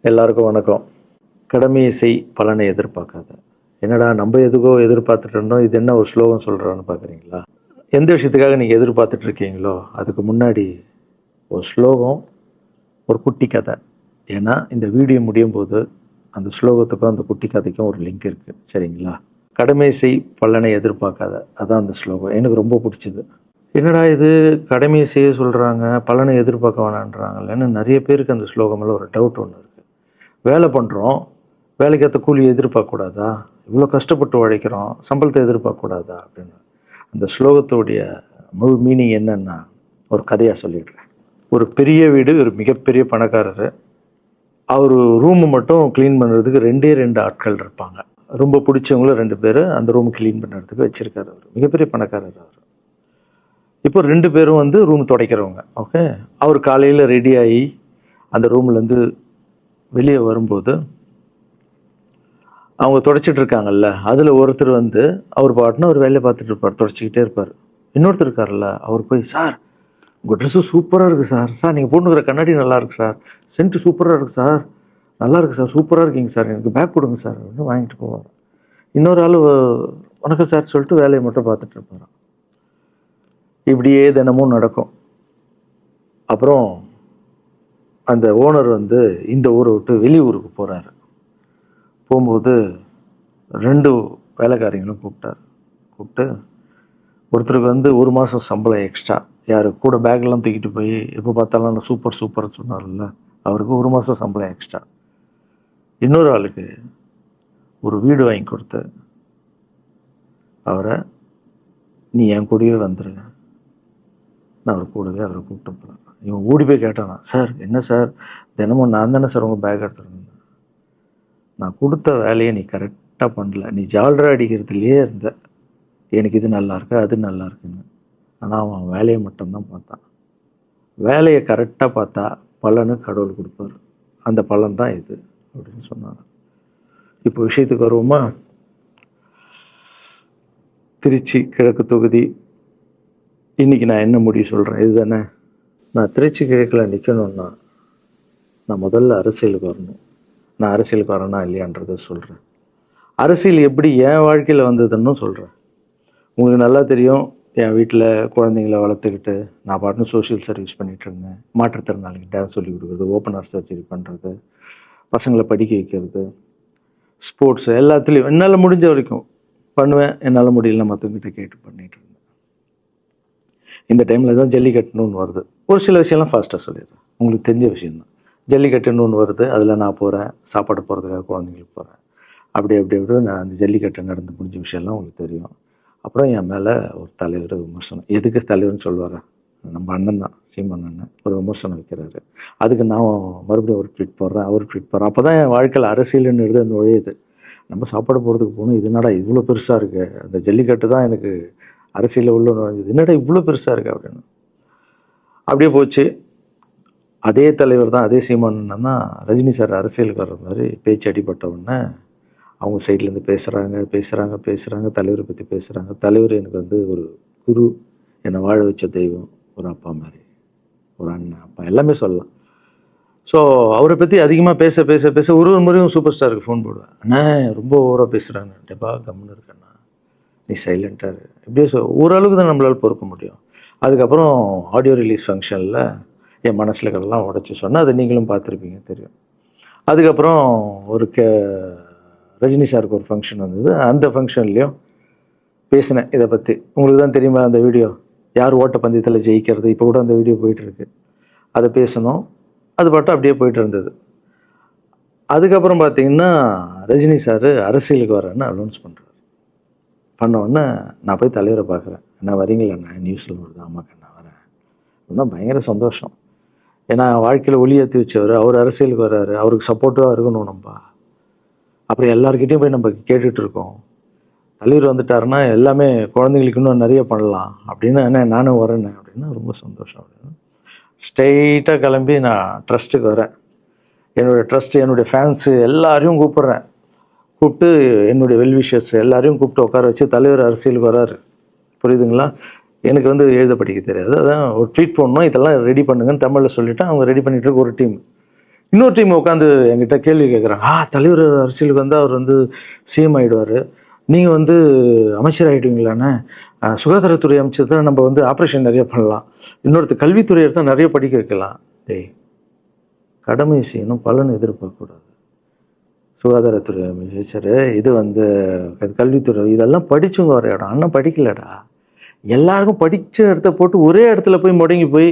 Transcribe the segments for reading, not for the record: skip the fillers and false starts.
எல்லாருக்கும் வணக்கம். கடமையை செய் பலனை எதிர்பார்க்காத. என்னடா நம்ம எதுக்கோ எதிர்பார்த்துட்டு இருந்தோம், இது என்ன ஒரு ஸ்லோகம் சொல்கிறான்னு பார்க்குறீங்களா? எந்த விஷயத்துக்காக நீங்கள் எதிர்பார்த்துட்டு இருக்கீங்களோ அதுக்கு முன்னாடி ஒரு ஸ்லோகம், ஒரு குட்டி கதை. ஏன்னா இந்த வீடியோ முடியும் போது அந்த ஸ்லோகத்துக்கும் அந்த குட்டி கதைக்கும் ஒரு லிங்க் இருக்குது, சரிங்களா? கடமை செய் பலனை எதிர்பார்க்காத, அதான் அந்த ஸ்லோகம். எனக்கு ரொம்ப பிடிச்சிது. என்னடா இது, கடமையை செய்ய சொல்கிறாங்க, பலனை எதிர்பார்க்க வேணான்றாங்கல்லன்னு நிறைய பேருக்கு அந்த ஸ்லோகம் மேலே ஒரு டவுட் ஒன்று இருக்குது. வேலை பண்ணுறோம், வேலைக்கேற்ற கூலி எதிர்பார்க்கக்கூடாதா? இவ்வளோ கஷ்டப்பட்டு உழைக்கிறோம், சம்பளத்தை எதிர்பார்க்கக்கூடாதா அப்படின்னு. அந்த ஸ்லோகத்தோடைய முழு மீனிங் என்னன்னா ஒரு கதையாக சொல்லிடுறேன். ஒரு பெரிய வீடு, ஒரு மிகப்பெரிய பணக்காரர். அவர் ரூமு மட்டும் க்ளீன் பண்ணுறதுக்கு ரெண்டு ஆட்கள் இருப்பாங்க. ரொம்ப பிடிச்சவங்களும் 2 பேர் அந்த ரூம் க்ளீன் பண்ணுறதுக்கு வச்சுருக்காரு. அவர் மிகப்பெரிய பணக்காரர். அவர் இப்போ 2 பேரும் வந்து ரூம் துடைக்கிறவங்க. ஓகே, அவர் காலையில் ரெடி ஆகி அந்த ரூம்லேருந்து வெளியே வரும்போது அவங்க துடைச்சிட்டு இருக்காங்கல்ல, அதில் ஒருத்தர் வந்து அவர் பாட்டுன்னு ஒரு வேலையை பார்த்துட்டு இருப்பார், துடைச்சிக்கிட்டே இருப்பார். இன்னொருத்தர் இருக்கார்ல, அவர் போய், சார் உங்கள் ட்ரெஸ்ஸு சூப்பராக இருக்குது சார், சார் நீங்கள் போட்டுக்கிற கண்ணாடி நல்லா இருக்கு சார், சென்ட்டு சூப்பராக இருக்குது சார், நல்லா இருக்குது சார், சூப்பராக இருக்கீங்க சார், எனக்கு பேக் கொடுங்க சார் அப்படின்னு வாங்கிட்டு போவார். இன்னொரு ஆள் வணக்கம் சார் சொல்லிட்டு வேலையை மட்டும் பார்த்துட்டு இருப்பாராம். இப்படியே தினமும் நடக்கும். அப்புறம் அந்த ஓனர் வந்து இந்த ஊரை விட்டு வெளியூருக்கு போகிறாரு. போகும்போது 2 வேலைக்காரங்களும் கூப்பிட்டு ஒருத்தருக்கு வந்து 1 மாதம் சம்பளம் எக்ஸ்ட்ரா. யார் கூட பேக்லாம் தூக்கிட்டு போய் எப்போ பார்த்தாலும் நான் சூப்பர் சொன்னார்ல, அவருக்கு 1 மாதம் சம்பளம் எக்ஸ்ட்ரா. இன்னொரு ஆளுக்கு ஒரு வீடு வாங்கி கொடுத்து அவரை, நீ என் கூடவே வந்துருங்க, நான் அவர் கூடவே அவரை கூப்பிட்டு போகிறேன். இவன் ஓடி போய் கேட்டானா, சார் என்ன சார் தினமும் நான் தானே சார் உங்கள் பேக் எடுத்துருந்தேன், நான் கொடுத்த வேலையை நீ கரெக்டாக பண்ணல, நீ ஜால்ரா அடிக்கிறதுலையே இருந்த, எனக்கு இது நல்லா இருக்கு அது நல்லா இருக்குன்னு. ஆனால் அவன் வேலையை மட்டும்தான் பார்த்தான். வேலையை கரெக்டாக பார்த்தா பலனு கடவுள் கொடுப்பார், அந்த பலன் தான் இது அப்படின்னு சொன்னாங்க. இப்போ விஷயத்துக்கு வருவோமா? திருச்சி கிழக்கு தொகுதி. இன்னைக்கு நான் என்ன முடிவு சொல்கிறேன் இது தானே. நான் திருச்சி கிழக்கில் நிற்கணும்னா நான் முதல்ல அரசியலுக்கு வரணும். நான் அரசியலுக்கு வரேனா இல்லையான்றதை சொல்கிறேன். அரசியல் எப்படி என் வாழ்க்கையில் வந்ததுன்னு சொல்கிறேன். உங்களுக்கு நல்லா தெரியும், என் வீட்டில் குழந்தைங்கள வளர்த்துக்கிட்டு நான் பாட்டுன்னு சோஷியல் சர்வீஸ் பண்ணிகிட்டு இருந்தேன். மாற்றுத்திறனாளிக்கு டான்ஸ் சொல்லி கொடுக்குறது, ஓப்பனர் சர்ஜரி பண்ணுறது, பசங்களை படிக்க வைக்கிறது, ஸ்போர்ட்ஸ் எல்லாத்துலேயும் என்னால் முடிஞ்ச வரைக்கும் பண்ணுவேன். என்னால் முடியல மற்றவங்கிட்ட கேட்டு பண்ணிகிட்டு இருந்தேன். இந்த டைமில் தான் ஜல்லிக்கட்டுன்னு வருது. ஒரு சில விஷயம்லாம் ஃபாஸ்ட்டாக சொல்லிடுறேன், உங்களுக்கு தெரிஞ்ச விஷயந்தான். ஜல்லிக்கட்டுன்னு ஒன்று வருது, அதில் நான் போகிறேன், சாப்பாடு போகிறதுக்காக குழந்தைங்களுக்கு போகிறேன். அப்படி நான் அந்த ஜல்லிக்கட்டு நடந்து முடிஞ்ச விஷயம்லாம் உங்களுக்கு தெரியும். அப்புறம் என் மேலே ஒரு தலைவர் விமர்சனம். எதுக்கு தலைவர்னு சொல்லுவார், நம்ம அண்ணன் தான், சீமான் அண்ணன் ஒரு விமர்சனம் வைக்கிறாரு. அதுக்கு நான் மறுபடியும் ஒரு ட்வீட் போடுறேன், அவர் ட்வீட் போடுறேன். அப்போ தான் என் வாழ்க்கையில் அரசியல்னு எடுத்து அந்த நுழையுது. நம்ம சாப்பாடு போகிறதுக்கு போகணும், இது என்னடா இவ்வளோ பெருசாக இருக்குது, அந்த ஜல்லிக்கட்டு தான் எனக்கு அரசியலில் உள்ள நுழைஞ்சது, என்னடா இவ்வளோ பெருசாக இருக்குது அப்படின்னு. அப்படியே போச்சு. அதே தலைவர் தான், அதே சீமான் அண்ணன் தான் ரஜினி சார் அரசியலுக்கு வர்ற மாதிரி பேச்சு அடிபட்ட உடனே அவங்க சைட்லேருந்து பேசுகிறாங்க, தலைவரை பற்றி பேசுகிறாங்க. தலைவர் எனக்கு வந்து ஒரு குரு, என்னை வாழ வச்ச தெய்வம், ஒரு அப்பா மாதிரி, ஒரு அண்ணன், அப்பா எல்லாமே சொல்லலாம். ஸோ அவரை பற்றி அதிகமாக பேச ஒரு முறையும் சூப்பர் ஸ்டாருக்கு ஃபோன் போடுவேன். அண்ணா ரொம்ப ஓவராக பேசுகிறாங்க, டெப்பா கம்முன்னு இருக்கண்ணா, நீ சைலண்ட்டாக இரு. இப்படியே ஓரளவுக்கு தான் நம்மளால் பொறுக்க முடியும். அதுக்கப்புறம் ஆடியோ ரிலீஸ் ஃபங்க்ஷனில் என் மனசில் இருக்கிறதெல்லாம் உடச்சி சொன்னால் அதை நீங்களும் பார்த்துருப்பீங்க, தெரியும். அதுக்கப்புறம் ஒரு ரஜினி சாருக்கு ஒரு ஃபங்க்ஷன் வந்தது. அந்த ஃபங்க்ஷன்லேயும் பேசினேன் இதை பற்றி. உங்களுக்கு தான் தெரியுமா அந்த வீடியோ, யார் ஓட்டப்பந்தயத்தில் ஜெயிக்கிறது, இப்போ கூட அந்த வீடியோ போயிட்டுருக்கு. அதை பேசணும், அது பாட்டும் அப்படியே போயிட்டு இருந்தது. அதுக்கப்புறம் பார்த்தீங்கன்னா ரஜினி சார் அரசியலுக்கு வரேன்னு அனௌன்ஸ் பண்ணுறாரு. பண்ணோடனே நான் போய் தலைவரை பார்க்குறேன். என்ன வரீங்களா அண்ணா, நியூஸில் வருது. ஆமாக்கா நான் வரேன் அப்படின்னா பயங்கர சந்தோஷம். ஏன்னா வாழ்க்கையில் ஒளி ஏற்றி வச்சவர், அவர் அரசியலுக்கு வர்றாரு, அவருக்கு சப்போர்ட்டிவாக இருக்கணும் நம்ம. அப்புறம் எல்லாருக்கிட்டையும் போய் நம்ம கேட்டுட்டு இருக்கோம், தலைவர் வந்துட்டாருன்னா எல்லாமே குழந்தைங்களுக்கு இன்னும் நிறைய பண்ணலாம் அப்படின்னு. என்ன நானும் வரேன்னு அப்படின்னா ரொம்ப சந்தோஷம் அப்படின்னு ஸ்ட்ரெயிட்டாக கிளம்பி நான் ட்ரஸ்ட்டுக்கு வரேன். என்னுடைய ட்ரஸ்ட்டு, என்னுடைய ஃபேன்ஸு எல்லாரையும் கூப்பிட்டு என்னுடைய வெல்விஷர்ஸ் எல்லாரையும் கூப்பிட்டு உட்கார வச்சு தலைவர் அரசியலுக்கு வராரு. புரியுதுங்களா? எனக்கு வந்து எழுத படிக்க தெரியாது, அதான் ஒரு ட்வீட் பண்ணணும், இதெல்லாம் ரெடி பண்ணுங்கன்னு தமிழில் சொல்லிவிட்டு அவங்க ரெடி பண்ணிட்டு இருக்க ஒரு டீம். இன்னொரு டீம் உட்காந்து என்கிட்ட கேள்வி கேட்குறாங்க, தலைவர் அரசியலுக்கு வந்தால் அவர் வந்து சிஎம் ஆகிடுவார், நீங்கள் வந்து அமைச்சர் ஆகிடுவீங்களாண்ணே, சுகாதாரத்துறை அமைச்சர் தான் நம்ம வந்து ஆப்ரேஷன் நிறைய பண்ணலாம், இன்னொருத்தர் கல்வித்துறை எடுத்தால் நிறைய படிக்க வைக்கலாம். டேய், கடமை செய்யணும், பலன் எதிர்பார்க்கக்கூடாது. சுகாதாரத்துறை அமைச்சர், இது வந்து கல்வித்துறை, இதெல்லாம் படிச்சவங்க வர இடம். அண்ணன் படிக்கலடா. எல்லாருக்கும் படித்த இடத்த போட்டு ஒரே இடத்துல போய் முடங்கி போய்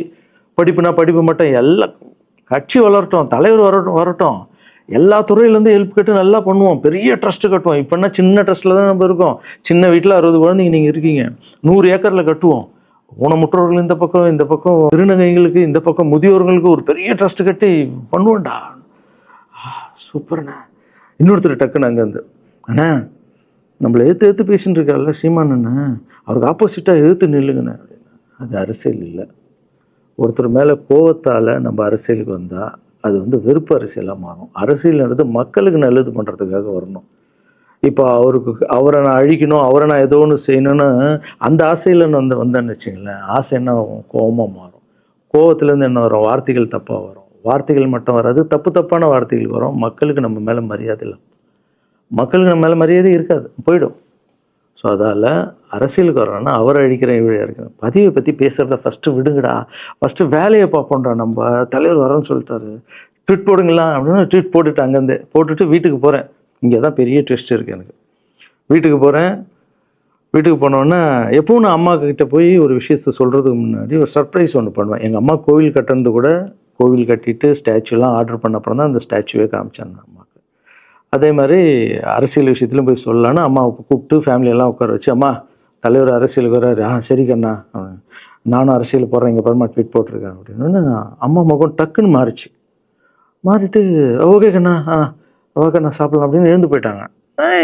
படிப்புனா படிப்பு மட்டும், எல்லாம் கட்சி வளரட்டும், தலைவர் வரட்டும், எல்லா துறையிலேருந்து ஹெல்ப் கட்டு நல்லா பண்ணுவோம், பெரிய ட்ரஸ்ட்டு கட்டுவோம். இப்போன்னா சின்ன ட்ரஸ்ட்டில் தான் நம்ம இருக்கோம். சின்ன வீட்டில் 60 குழந்தைங்க நீங்கள் இருக்கீங்க, 100 ஏக்கரில் கட்டுவோம். ஊனமுற்றோர்கள் இந்த பக்கம் திருநங்கைகளுக்கு, இந்த பக்கம் முதியோர்களுக்கு ஒரு பெரிய ட்ரஸ்ட் கட்டி பண்ணுவோம்டா. சூப்பர்ண்ணா. இன்னொருத்தர் டக்குன்னு அங்கேருந்து, அண்ணா நம்மளை ஏற்று பேசின்னு இருக்கார்ல சீமான் அண்ணன், அவருக்கு ஆப்போசிட்டாக எதிர்த்து நில்லுங்கண்ணே அப்படின்னா. அது அரசியல் இல்லை. ஒருத்தர் மேலே கோவத்தால் நம்ம அரசியலுக்கு வந்தால் அது வந்து வெறுப்பு அரசியலாக மாறும். அரசியல்ன்றது மக்களுக்கு நல்லது பண்ணுறதுக்காக வரணும். இப்போ அவரை நான் அழிக்கணும், அவரை நான் ஏதோ ஒன்று செய்யணும்னு அந்த ஆசையில் வந்தேன்னு வச்சுங்களேன், ஆசை என்ன கோபமாக மாறும். கோவத்துலேருந்து என்ன வரும், வார்த்தைகள் தப்பாக வரும். வார்த்தைகள் மட்டும் வராது, தப்பான வார்த்தைகள் வரும். மக்களுக்கு நம்ம மேலே மரியாதை இல்லை, மக்களுக்கு நம்ம மேலே மரியாதை இருக்காது, போயிடும். ஸோ அதால் அரசியலுக்கு வரோன்னா அவரை அழிக்கிறேன் இவழி இருக்கிறேன், பதிவை பற்றி பேசுகிறத ஃபஸ்ட்டு விடுங்கடா, ஃபஸ்ட்டு வேலையை பார்ப்போம்டா. நம்ம தலைவர் வரேன்னு சொல்லிட்டாரு, ட்வீட் போடுங்களா அப்படின்னு ட்வீட் போட்டுட்டு அங்கேருந்து போட்டுட்டு வீட்டுக்கு போகிறேன். இங்கே தான் பெரிய ட்விஸ்ட் இருக்குது எனக்கு. வீட்டுக்கு போகிறேன். வீட்டுக்கு போனோன்னா எப்பவும் நான் அம்மா கிட்டே போய் ஒரு விஷயத்த சொல்கிறதுக்கு முன்னாடி ஒரு சர்ப்ரைஸ் ஒன்று பண்ணுவேன். எங்கள் அம்மா கோவில் கட்டுறது கூட, கோவில் கட்டிட்டு ஸ்டாச்சுலாம் ஆர்டர் பண்ண அப்புறம் தான் அந்த ஸ்டாச்சுவே காமிச்சாங்க அம்மாவுக்கு. அதே மாதிரி அரசியல் விஷயத்துலையும் போய் சொல்லலான்னு அம்மாவை கூப்பிட்டு ஃபேமிலியெல்லாம் உட்கார வச்சு, அம்மா தலைவர் அரசியலுக்கு வர்றாரு, சரி கண்ணா, நானும் அரசியல் போடுறேன், இங்கே பரமா ட்வீட் போட்டிருக்கேன் அப்படின்னு. அம்மா முகம் டக்குன்னு மாறிட்டு ஓகே கண்ணா, ஓகே கண்ணா சாப்பிடலாம் அப்படின்னு எழுந்து போயிட்டாங்க.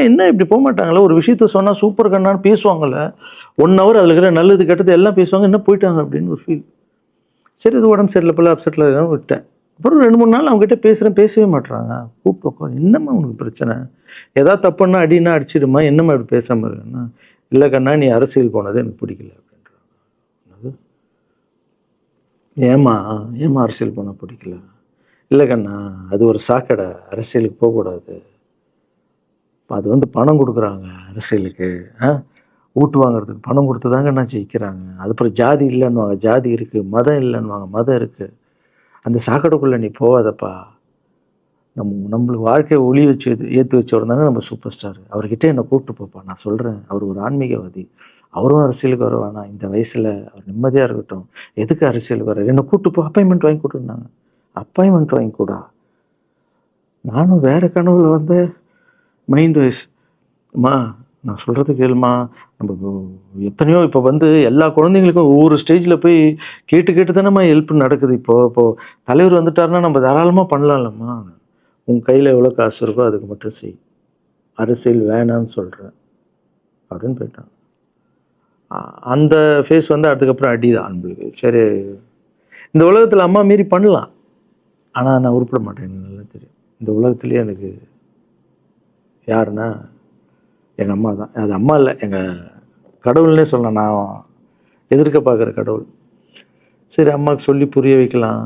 என்ன இப்படி போக மாட்டாங்களே, ஒரு விஷயத்த சொன்னால் சூப்பர் கண்ணான்னு பேசுவாங்கள்ல, 1 ஹவர் அதில் இருக்கிற நல்லது கெட்டது எல்லாம் பேசுவாங்க, என்ன போயிட்டாங்க அப்படின்னு ஒரு ஃபீல். சரி, இது உடம்பு சரியில்லை போல, அப்செட்டில் இருக்கான்னு விட்டேன். அப்புறம் 2-3 நாள் அவங்ககிட்ட பேசவே மாட்டுறாங்க. கூப்பிட்டு உட்காந்து, என்னம்மா உனக்கு பிரச்சனை, ஏதாவது தப்புன்னா அடின்னா அடிச்சிடுமா, என்னம்மா இப்படி பேசாமல் இருக்குன்னா, இல்லை கண்ணா நீ அரசியல் போனது எனக்கு பிடிக்கல அப்படின்றாங்க. ஏம்மா அரசியல் போனால் பிடிக்கல? இல்லை கண்ணா, அது ஒரு சாக்கடை, அரசியலுக்கு போகக்கூடாது. அது வந்து பணம் கொடுக்குறாங்க அரசியலுக்கு, ஓட்டு வாங்குறதுக்கு பணம் கொடுத்து தாங்க நான் ஜெயிக்கிறாங்க. அதுக்கப்புறம் ஜாதி இல்லைன்னுவாங்க, ஜாதி இருக்குது, மதம் இல்லைன்னுவாங்க, மதம் இருக்குது. அந்த சாக்கடைக்குள்ளே நீ போகாதப்பா. நம்மளுக்கு வாழ்க்கையை ஒளி வச்சு ஏற்றி வச்சவர் தானே நம்ம சூப்பர் ஸ்டார். அவர்கிட்ட என்னை கூப்பிட்டு போப்பா, நான் சொல்கிறேன், அவர் ஒரு ஆன்மீகவாதி, அவரும் அரசியலுக்கு வருவானா, இந்த வயசில் அவர் நிம்மதியாக இருக்கட்டும், எதுக்கு அரசியலுக்கு வர, என்னை கூப்பிட்டு போ, அப்பாயின்மெண்ட் வாங்கி கொடுத்துருந்தாங்க. அப்பாயின்மெண்ட் வாங்கி கூடா? நானும் வேறு கனவுல வந்து மைண்ட் வைஸ், அம்மா நான் சொல்கிறது கேளுமா, நம்ம எத்தனையோ இப்போ வந்து எல்லா குழந்தைங்களுக்கும் ஒவ்வொரு ஸ்டேஜில் போய் கேட்டு தானேம்மா ஹெல்ப் நடக்குது. இப்போது தலைவர் வந்துட்டாருன்னா நம்ம தாராளமாக பண்ணலாம்லம்மா, உன் கையில் எவ்வளோ காசு இருக்கோ அதுக்கு மட்டும் செய், அரசியல் வேணான்னு சொல்கிறேன் அப்படின்னு போயிட்டான். அந்த ஃபேஸ் வந்து அதுக்கப்புறம் அடிதான் நம்மளுக்கு. சரி, இந்த உலகத்தில் அம்மா மீறி பண்ணலாம், ஆனால் நான் உருப்பிட மாட்டேன், எனக்கு நல்லா தெரியும். இந்த உலகத்துலேயே எனக்கு யாருன்னா எங்கள் அம்மா தான். அது அம்மா இல்லை, எங்கள் கடவுள்னே சொல்லலாம், நான் எதிர்க்க பார்க்குற கடவுள். சரி, அம்மாவுக்கு சொல்லி புரிய வைக்கலாம்.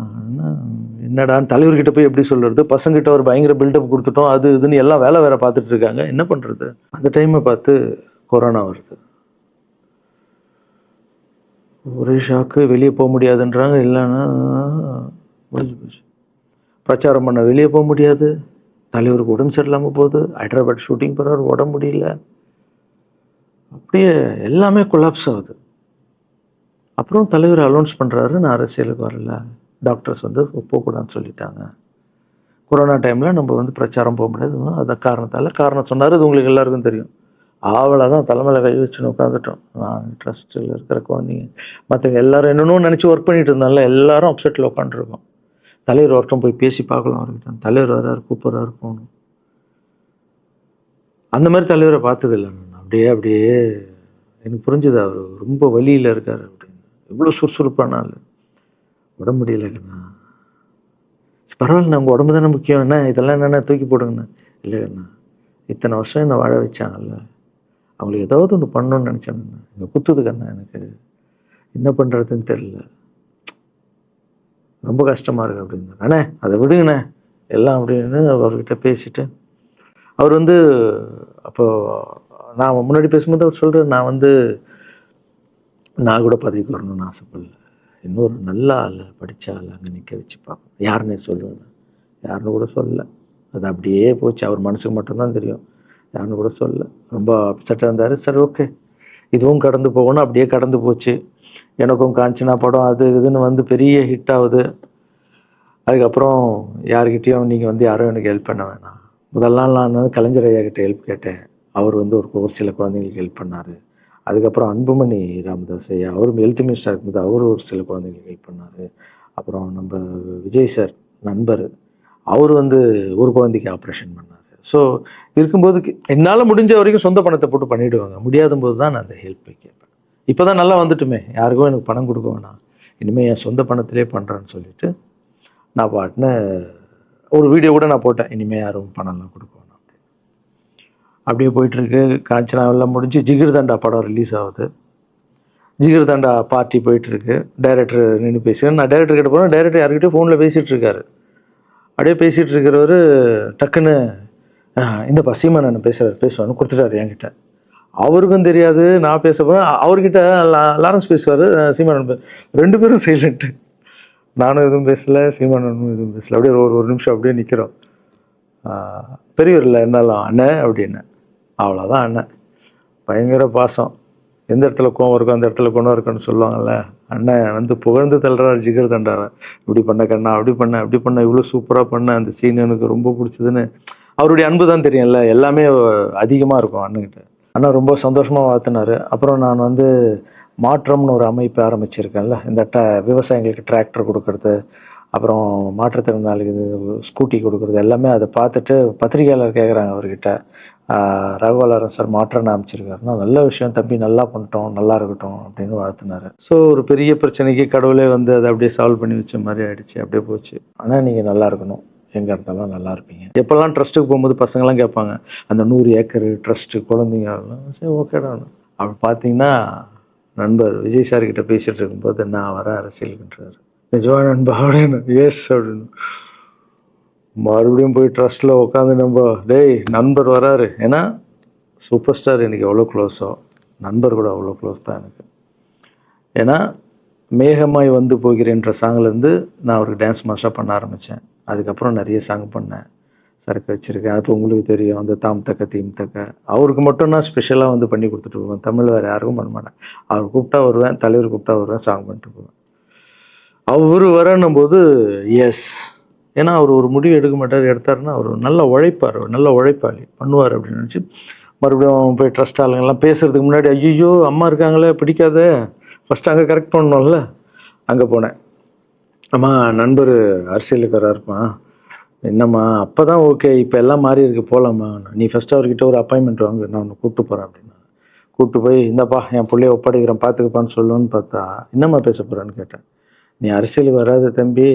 என்னடான்னு தலைவர்கிட்ட போய் எப்படி சொல்கிறது, பசங்கிட்ட ஒரு பயங்கர பில்டப் கொடுத்துட்டோம், அது இதுன்னு எல்லாம் வேற பார்த்துட்டு இருக்காங்க, என்ன பண்ணுறது. அந்த டைமை பார்த்து கொரோனா வருது. ஒரே ஷாக்கு, வெளியே போக முடியாதுன்றாங்க. இல்லைன்னா முடிஞ்சு போச்சு. பிரச்சாரம் பண்ண வெளியே போக முடியாது, தலைவருக்கு உடம்பு சரியில்லாமல் போகுது, ஹைதராபாத் ஷூட்டிங் போகிறாரு, உடம்பு முடியல, அப்படியே எல்லாமே கொலாப்ஸ் ஆகுது. அப்புறம் தலைவர் அலௌன்ஸ் பண்ணுறாரு, நான் அரசியலுக்கு வரல, டாக்டர்ஸ் வந்து போகக்கூடாதுன்னு சொல்லிட்டாங்க, கொரோனா டைமில் நம்ம வந்து பிரச்சாரம் போக முடியாது, அந்த காரணம் சொன்னார். அது உங்களுக்கு எல்லாருக்கும் தெரியும். தான் தலைமையில் கை வச்சுன்னு உட்காந்துட்டோம். நான் ட்ரஸ்ட்டில் இருக்கிற குழந்தைங்க மற்றவங்க எல்லாரும் என்னென்னோ நினச்சி ஒர்க் பண்ணிட்டு இருந்தால எல்லாரும் அப்செட்டில் உட்காந்துருக்கோம். தலைவர் ஒருத்தம் போய் பேசி பார்க்கலாம் அவர்கிட்ட, தலைவர் வர்றாரு, கூப்பிட்றாரு, போகணும். அந்த மாதிரி தலைவரை பார்த்ததில்லை நான். அப்படியே எனக்கு புரிஞ்சுது, அவர் ரொம்ப வலியில் இருக்கார் அப்படின்னு. எவ்வளோ சுறுசுறுப்பானால உடம்பு முடியலைங்கண்ணா. பரவாயில்ல, உங்கள் உடம்பு தானே முக்கியம், என்ன இதெல்லாம் என்னென்ன தூக்கி போடுங்கண்ணா. இல்லைங்கண்ணா, இத்தனை வருஷம் என்னை வாழ வச்சாங்கல்ல, அவங்களுக்கு ஏதாவது ஒன்று பண்ணணும்னு நினச்சாங்கண்ணா, இங்கே குத்துதுக்கண்ணா, எனக்கு என்ன பண்ணுறதுன்னு தெரியல, ரொம்ப கஷ்டமாக இருக்குது அப்படின்னா. அண்ணே அதை விடுங்கண்ணே, எல்லாம் அப்படின்னு அவர்கிட்ட பேசிட்டு அவர் வந்து அப்போ நான் முன்னாடி பேசும்போது அவர் சொல்கிறார், நான் கூட பதவிக்கு வரணும்னு ஆசைப்படல, இன்னொரு நல்ல ஆள் படித்த ஆள் அங்கே நிற்க வச்சு பார்ப்போம். யாருன்னே சொல்லுவேன், யாருன்னு கூட சொல்லலை. அது அப்படியே போச்சு. அவர் மனசுக்கு மட்டும்தான் தெரியும், யாருன்னு கூட சொல்லலை. ரொம்ப அப்செட்டாக இருந்தார். சரி ஓகே, இதுவும் கடந்து போகணும். அப்படியே கடந்து போச்சு. எனக்கும் காஞ்சனா படம் அது இதுன்னு வந்து பெரிய ஹிட் ஆகுது. அதுக்கப்புறம் யாருக்கிட்டேயும் நீங்கள் யாரும் எனக்கு ஹெல்ப் பண்ண வேணாம். முதல் நாள் நான் கலைஞர் ஐயா கிட்ட ஹெல்ப் கேட்டேன். அவர் ஒரு சில குழந்தைங்களுக்கு ஹெல்ப் பண்ணார். அதுக்கப்புறம் அன்புமணி ராமதாஸ் ஐயா, அவரும் ஹெல்த் மினிஸ்டர் இருக்கும்போது அவர் ஒரு சில குழந்தைங்களுக்கு ஹெல்ப் பண்ணார். அப்புறம் நம்ம விஜய் சார் நண்பர், அவர் ஒரு குழந்தைக்கு ஆப்ரேஷன் பண்ணார். ஸோ இருக்கும்போது என்னால் முடிஞ்ச வரைக்கும் சொந்த பணத்தை போட்டு பண்ணிவிடுவாங்க. முடியாத போது தான் நான் அந்த ஹெல்ப்பை கேட்பேன். இப்போ தான் நல்லா வந்துட்டுமே, யாருக்கும் எனக்கு பணம் கொடுக்க வேணாம், இனிமேல் என் சொந்த பணத்திலே பண்ணுறேன்னு சொல்லிட்டு நான் பாட்டுன்னு ஒரு வீடியோ கூட நான் போட்டேன், இனிமேல் யாரும் பணம்லாம் கொடுக்க வேணாம். அப்படியே போயிட்டுருக்கு. காஞ்சனாவெல்லாம் முடிஞ்சு ஜிகிர்தண்டா படம் ரிலீஸ் ஆகுது. ஜிகிர்தண்டா பார்ட்டி போயிட்டுருக்கு. டைரக்டர் நின்று பேசுகிறேன். நான் டைரக்டர் கிட்ட போகிறேன். டைரக்டர் யார்கிட்டயும் ஃபோனில் பேசிகிட்டு இருக்காரு. அப்படியே பேசிகிட்டு இருக்கிறவர் டக்குன்னு இந்த சீமானன் பேசுவார்னு கொடுத்துட்டாரு என்கிட்ட. அவருக்கும் தெரியாது நான் பேச போகிறேன். அவர்கிட்ட லாரன்ஸ் பேசுவார், சீமானன் ரெண்டு பேரும் சைலண்ட்டு. நானும் எதுவும் பேசலை, சீமானனும் எதுவும் பேசலை. அப்படியே ஒரு நிமிஷம் அப்படியே நிற்கிறோம். பெரியவர் இல்லை என்னாலும் அண்ணன் அப்படின்னு, அவ்வளோதான் அண்ணன். பயங்கர பாசம். எந்த இடத்துல கோவம் இருக்கும் அந்த இடத்துல குணம் இருக்குன்னு சொல்லுவாங்கள்ல. அண்ணன் புகழ்ந்து தள்ளுறாரு ஜிகிர்தண்டாவை. இப்படி பண்ண கண்ணா, அப்படி பண்ண இவ்வளோ சூப்பராக பண்ண, அந்த சீன் எனக்கு ரொம்ப பிடிச்சதுன்னு. அவருடைய அன்பு தான் தெரியும்ல, எல்லாமே அதிகமாக இருக்கும் அண்ணன்கிட்ட. அண்ணா ரொம்ப சந்தோஷமாக வாழ்த்தினார். அப்புறம் நான் மாற்றம்னு ஒரு அமைப்பு ஆரம்பிச்சிருக்கேன்ல, இந்த விவசாயிகளுக்கு டிராக்டர் கொடுக்கறது, அப்புறம் மாற்றுத்திறனாளிக்கு ஸ்கூட்டி கொடுக்குறது, எல்லாமே அதை பார்த்துட்டு பத்திரிகையாளர் கேட்குறாங்க அவர்கிட்ட, ரகுவலாரன் சார் மாற்றம்னு அமைச்சிருக்காருன்னா, நல்ல விஷயம் தம்பி, நல்லா பண்ணிட்டோம், நல்லா இருக்கட்டும் அப்படின்னு வாழ்த்தினார். ஸோ ஒரு பெரிய பிரச்சனைக்கு கடவுளே அதை அப்படியே சால்வ் பண்ணி வச்ச மாதிரி ஆயிடுச்சு. அப்படியே போச்சு. ஆனால் நீங்கள் நல்லா இருக்கணும், எங்கே இருந்தாலும் நல்லா இருப்பீங்க. எப்போல்லாம் ட்ரஸ்ட்டுக்கு போகும்போது பசங்கள்லாம் கேட்பாங்க, அந்த 100 ஏக்கர் ட்ரஸ்ட்டு குழந்தைங்க, சரி ஓகேடா. அப்படி பார்த்தீங்கன்னா நண்பர் விஜய் சார்கிட்ட பேசிகிட்டு இருக்கும்போது நான் வர அரசியலுக்குன்றாரு. நிஜமா நண்பா அப்படின்னு, எஸ் அப்படின்னு. மறுபடியும் போய் ட்ரஸ்ட்டில் உட்காந்து டேய் நண்பர் வராரு. ஏன்னா சூப்பர் ஸ்டார் எனக்கு எவ்வளோ க்ளோஸோ, நண்பர் கூட அவ்வளோ க்ளோஸ் தான் எனக்கு. ஏன்னா மேகமாய் வந்து போகிறேன்ற சாங்லேருந்து நான் அவருக்கு டான்ஸ் மாஸ்டராக பண்ண ஆரம்பித்தேன். அதுக்கப்புறம் நிறைய சாங் பண்ணேன், சரக்கு வச்சுருக்கேன். அப்போ உங்களுக்கு தெரியும், அந்த தாம் தக்க தீம் தக்க அவருக்கு மட்டும் நான் ஸ்பெஷலாக பண்ணி கொடுத்துட்டு போவேன். தமிழ் வேறு யாருக்கும் பண்ண மாட்டேன். அவர் கூப்பிட்டா வருவேன், தலைவர் கூப்பிட்டா வருவேன், சாங் பண்ணிட்டு போவேன். அவர் வரணும் போது எஸ், ஏன்னா அவர் ஒரு முடிவு எடுக்க மாட்டார், எடுத்தாருன்னா அவர் நல்ல உழைப்பார், நல்ல உழைப்பாளி, பண்ணுவார் அப்படின்னு நினச்சி மறுபடியும் போய் ட்ரஸ்ட் ஆளுங்கெல்லாம் பேசுகிறதுக்கு முன்னாடி, ஐயோ அம்மா இருக்காங்களே பிடிக்காத, ஃபஸ்ட்டு அங்கே கரெக்ட் பண்ணணும்ல. அங்கே போனேன். அம்மா நண்பர் அரசியலுக்கு வராருமா, என்னம்மா அப்போ தான் ஓகே, இப்போ எல்லாம் மாறி இருக்கு, போகலாமா, நீ ஃபஸ்ட்டு அவர்கிட்ட ஒரு அப்பாயின்மெண்ட் வாங்க, நான் உன்னை கூப்பிட்டு போகிறேன் அப்படின்னா. கூப்பிட்டு போய் இந்தப்பா என் பிள்ளைய ஒப்படைக்கிறேன் பார்த்துக்கப்பான்னு சொல்லுன்னு பார்த்தா, என்னம்மா பேச போகிறேன்னு கேட்டேன். நீ அரசியலுக்கு வராத தம்பி,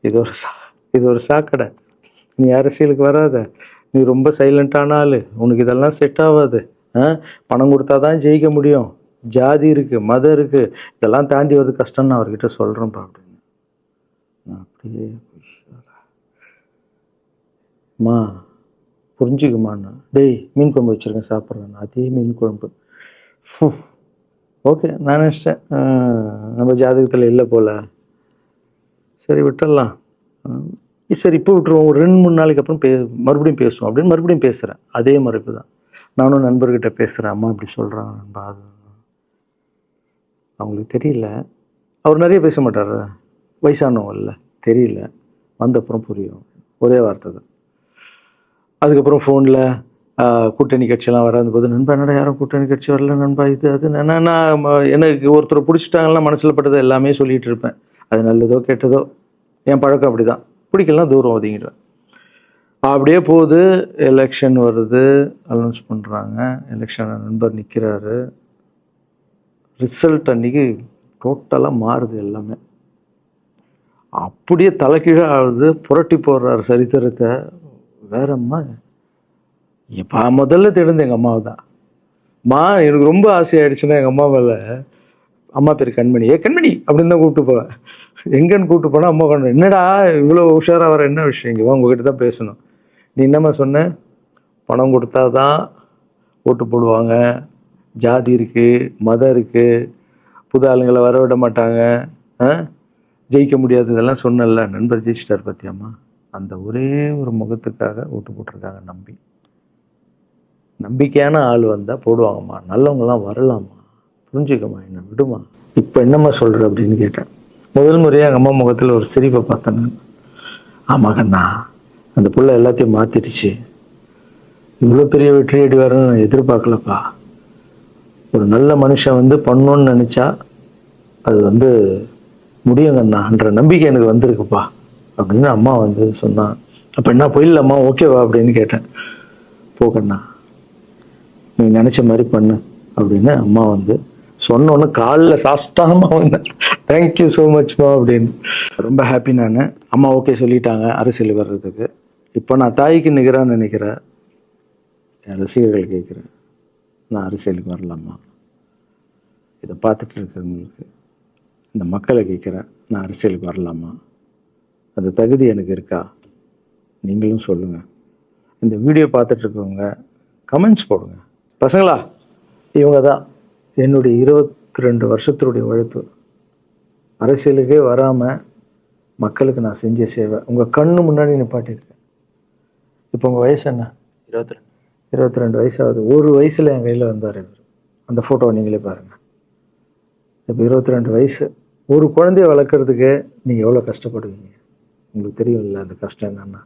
இது ஒரு சாக்கடை, நீ அரசியலுக்கு வராத, நீ ரொம்ப சைலண்டான ஆள், உனக்கு இதெல்லாம் செட் ஆகாது, பணம் கொடுத்தா தான் ஜெயிக்க முடியும், ஜாதி இருக்குது, மதம் இருக்குது, இதெல்லாம் தாண்டி வருது கஷ்டம்னு நான் அவர்கிட்ட சொல்கிறேன்ப்பா அப்படின்னு. அப்படியே மா புரிஞ்சுக்குமாண்ணா, டேய் மீன் குழம்பு வச்சுருக்கேன் சாப்பிட்றேன், அதே மீன் குழம்பு. ஓகே, நான் நினச்சிட்டேன் நம்ம ஜாதகத்தில் இல்லை போல், சரி விட்டுடலாம், சரி இப்போ விட்டுருவோம், ஒரு 2-3 நாளைக்கு அப்புறம் மறுபடியும் பேசுவோம் அப்படின்னு மறுபடியும் பேசுகிறேன். அதே மறுப்பு தான். நானும் நண்பர்கிட்ட பேசுகிறேன், அம்மா இப்படி சொல்கிறாங்க நண்பா, அது அவங்களுக்கு தெரியல, அவர் நிறைய பேச மாட்டார், வயசானவங்கல்ல, தெரியல, வந்தப்புறம் புரியும், ஒரே வார்த்தை தான். அதுக்கப்புறம் ஃபோனில் கூட்டணி கட்சியெல்லாம் வராது போது, நண்பா என்னடா யாரும் கூட்டணி கட்சி வரல நண்பா, இது அது நான் எனக்கு ஒருத்தர் பிடிச்சிட்டாங்கலாம் மனசில் பட்டதை எல்லாமே சொல்லிகிட்டு இருப்பேன். அது நல்லதோ கெட்டதோ, என் பழக்கம் அப்படி தான், பிடிக்கலாம் தூரம் ஒதுங்கிடுவேன். அப்படியே போகுது. எலெக்ஷன் வருது, அனௌன்ஸ் பண்ணுறாங்க, எலெக்ஷன் நண்பர் நிற்கிறாரு. ரிசல்ட் அன்றைக்கி டோட்டலாக மாறுது எல்லாமே, அப்படியே தலைகீழாக ஆகுது, புரட்டி போடுறாரு சரித்திரத்தை. வேறம்மா முதல்ல தெரிந்து எங்கள் அம்மாவை தான். எனக்கு ரொம்ப ஆசையாயிடுச்சுன்னா எங்கள் அம்மா மேலே அம்மா பேர் கண்மணி. கண்மணி அப்படின்னு தான் கூப்பிட்டு போவேன். எங்கன்னு கூப்பிட்டு போனால் அம்மா கண்ணு, என்னடா இவ்வளோ உஷாராக வர, என்ன விஷயம், இங்கே உங்ககிட்ட தான் பேசணும். நீ என்னம்மா சொன்ன, பணம் கொடுத்தா தான் ஓட்டு போடுவாங்க, ஜாதி இருக்குது, மதம் இருக்குது, புது ஆளுங்களை வர விட மாட்டாங்க, ஜெயிக்க முடியாது, இதெல்லாம் சொன்னல. நண்பர் ஜெயிச்சிட்டார் பார்த்தியாம்மா. அந்த ஒரே ஒரு முகத்துக்காக ஓட்டு போட்டிருக்காங்க. நம்பிக்கையான ஆள் வந்தால் போடுவாங்கம்மா, நல்லவங்களாம் வரலாமா, புரிஞ்சுக்கம்மா, என்ன விடுமா. இப்போ என்னம்மா சொல்கிற அப்படின்னு கேட்டேன். முதல் முறையாக எங்கள் அம்மா முகத்தில் ஒரு சிரிப்பை பார்த்தேன். ஆமாங்கண்ணா, அந்த புள்ள எல்லாத்தையும் மாற்றிடுச்சு, இவ்வளோ பெரிய வெற்றி அடி வரணும்னு நான் எதிர்பார்க்கலப்பா. ஒரு நல்ல மனுஷன் வந்து பண்ணணும்னு நினச்சா அது முடியுங்கண்ணான்ற நம்பிக்கை எனக்கு வந்திருக்குப்பா அப்படின்னு அம்மா சொன்னான். அப்போ என்ன போயிடலாமா, ஓகேவா அப்படின்னு கேட்டேன். போகண்ணா, நீ நினச்ச மாதிரி பண்ணு அப்படின்னு அம்மா சொன்னோன்னு காலில் சாப்பிட்டாமா வந்தேன். தேங்க்யூ ஸோ மச்மா அப்படின்னு. ரொம்ப ஹாப்பி நான். அம்மா ஓகே சொல்லிட்டாங்க அரசியல் வர்றதுக்கு. இப்போ நான் தாய்க்கு நிகரான்னு நினைக்கிறேன். என் ரசிகர்கள் கேட்குறேன், நான் அரசியலுக்கு வரலாமா? இதை பார்த்துட்டு இருக்கிறவங்களுக்கு, இந்த மக்களை கேட்குறேன், நான் அரசியலுக்கு வரலாமா? அந்த தகுதி எனக்கு இருக்கா? நீங்களும் சொல்லுங்கள். இந்த வீடியோ பார்த்துட்டு இருக்கவங்க கமெண்ட்ஸ் போடுங்க. பசங்களா, இவங்க தான் என்னுடைய 22 வருஷத்தினுடைய உழைப்பு. அரசியலுக்கே வராமல் மக்களுக்கு நான் செஞ்ச சேவை உங்கள் கண்ணு முன்னாடி நிப்பாட்டியிருக்கேன். இப்போ உங்கள் வயசு என்ன? 22 வயசாகுது. ஒரு வயசில் என் கையில் வந்தார் இவர். அந்த ஃபோட்டோவை நீங்களே பாருங்கள். இப்போ 22 வயசு. ஒரு குழந்தைய வளர்க்குறதுக்கு நீங்கள் எவ்வளோ கஷ்டப்படுவீங்க உங்களுக்கு தெரியும்ல. அந்த கஷ்டம் என்னென்னா,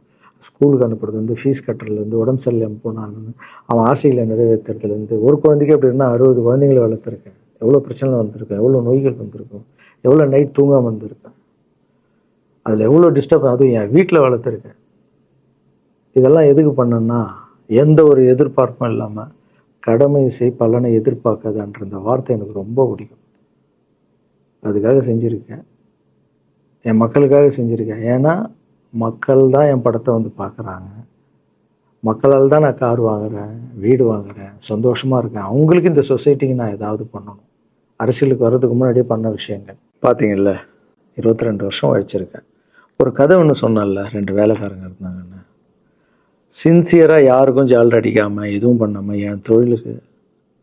ஸ்கூலுக்கு அனுப்புறதுலேருந்து, ஃபீஸ் கட்டுறதுலேருந்து, உடம்பு சரியில்லாமல் போனாலும் அவன் ஆசைகளை நிறைவேற்றுறதுலேருந்து, ஒரு குழந்தைக்கு அப்படி இருந்தால் 60 குழந்தைங்களை வளர்த்துருக்கேன். எவ்வளோ பிரச்சனை வந்திருக்கேன், எவ்வளோ நோய்கள் வந்திருக்கும், எவ்வளோ நைட் தூங்காமல் வந்திருக்கேன், அதில் எவ்வளோ டிஸ்டர்ப், அதுவும் என் வீட்டில் வளர்த்துருக்கேன். இதெல்லாம் எதுக்கு பண்ணேன்னா, எந்த ஒரு எதிர்பார்ப்பும் இல்லாமல் கடமை செய் பலனை எதிர்பார்க்காதன்ற அந்த வார்த்தை எனக்கு ரொம்ப பிடிக்கும். அதுக்காக செஞ்சுருக்கேன், என் மக்களுக்காக செஞ்சுருக்கேன். ஏன்னா மக்கள் தான் என் படத்தை பார்க்குறாங்க. மக்களால் தான் நான் கார் வாங்குகிறேன், வீடு வாங்குகிறேன், சந்தோஷமாக இருக்கேன். அவங்களுக்கு இந்த சொசைட்டிக்கு நான் ஏதாவது பண்ணணும். அரசியலுக்கு வர்றதுக்கு முன்னாடியே பண்ண விஷயங்கள் பார்த்தீங்கல்ல. 22 வருஷம் உழைச்சிருக்கேன். ஒரு கதை ஒன்று சொன்னல, 2 வேலைக்காரங்க இருந்தாங்கன்னு. சின்சியராக யாருக்கும் ஜாலர் அடிக்காமல் எதுவும் பண்ணாமல் என் தொழிலுக்கு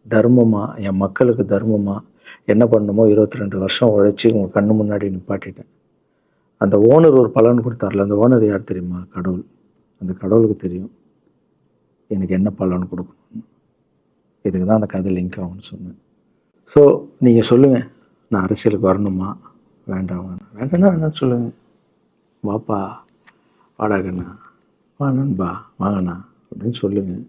தர்மமாக, என் மக்களுக்கு தர்மமாக என்ன பண்ணணுமோ 22 வருஷம் உழைச்சி உங்கள் கண்ணு முன்னாடி நிப்பாட்டிட்டேன். அந்த ஓனர் ஒரு பலன் கொடுத்தார்ல, அந்த ஓனர் யார் தெரியுமா? கடவுள். அந்த கடவுளுக்கு தெரியும் எனக்கு என்ன பலன் கொடுக்கணும். இதுக்கு தான் அந்த கதை லிங்க் ஆகும்னு சொன்னேன். ஸோ நீங்கள் சொல்லுங்கள், நான் அரசியலுக்கு வரணுமா வேண்டாம்? வேண்டாம்னா வேணான்னு சொல்லுங்கள். வாப்பா, வாடாகண்ணா, வா நண்பா, வாங்கண்ணா அப்படின்னு சொல்லுங்கள்.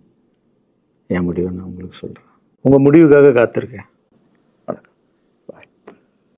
என் முடிவை நான் உங்களுக்கு சொல்கிறேன். உங்கள் முடிவுக்காக காத்திருக்கேன்.